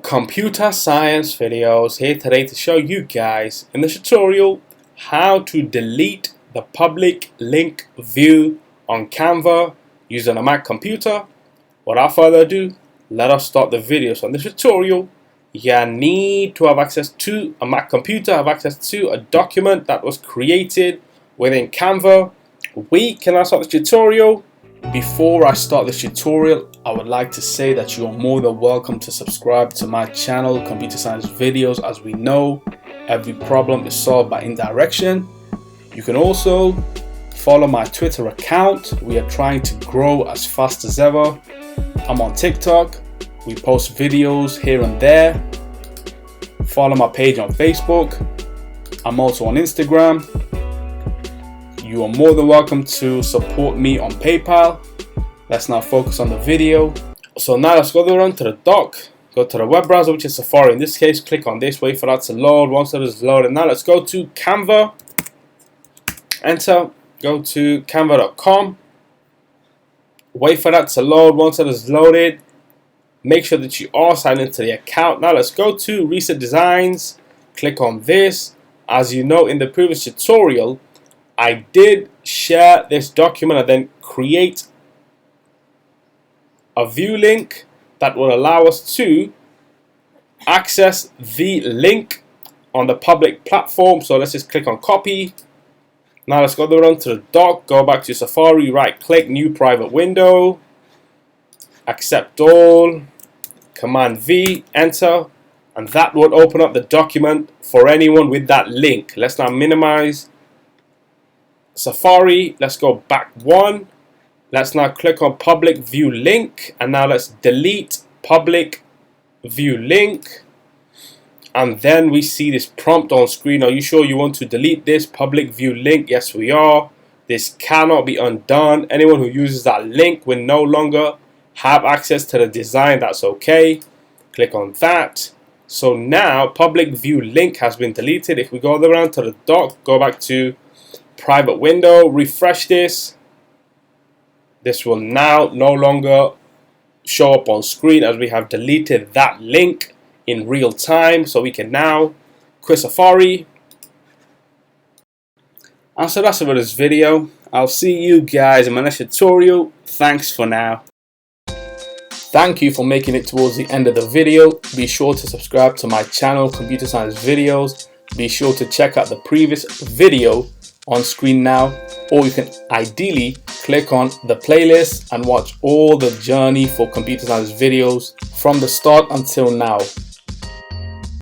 Computer science videos here today to show you guys in this tutorial how to delete the public link view on Canva using a Mac computer. Without further ado, let us start the video. So in this tutorial, you need to have access to a Mac computer, have access to a document that was created within Canva. We can now start the tutorial. Before I start this tutorial, I would like to say that you are more than welcome to subscribe to my channel, Computer Science Videos. As we know, every problem is solved by indirection. You can also follow my Twitter account. We are trying to grow as fast as ever. I'm on TikTok. We post videos here and there. Follow my page on Facebook. I'm also on Instagram. You are more than welcome to support me on PayPal. Let's now focus on the video. So now let's go around to the dock. Go to the web browser, which is Safari. In this case, click on this, wait for that to load. Once that is loaded, now let's go to Canva. Enter, go to canva.com. Wait for that to load. Once that is loaded, make sure that you are signed into the account. Now let's go to Recent Designs. Click on this. As you know, in the previous tutorial, I did share this document and then create a view link that will allow us to access the link on the public platform. So let's just click on copy. Now let's go down to the dock, go back to Safari, right click, new private window, accept all, Command V, enter, and that will open up the document for anyone with that link. Let's now minimize Safari. Let's go back one. Let's now click on public view link, and now let's delete public view link. And then we see this prompt on screen. Are you sure you want to delete this public view link? Yes, we are. This cannot be undone. Anyone who uses that link will no longer have access to the design. That's okay. Click on that. So now public view link has been deleted. If we go around to the dock, go back to private window, refresh this. This will now no longer show up on screen as we have deleted that link in real time. So we can now quit Safari. And so that's it for this video. I'll see you guys in my next tutorial. Thanks for now. Thank you for making it towards the end of the video. Be sure to subscribe to my channel, Computer Science Videos. Be sure to check out the previous video on screen now, or you can ideally click on the playlist and watch all the journey for Computer Science Videos from the start until now.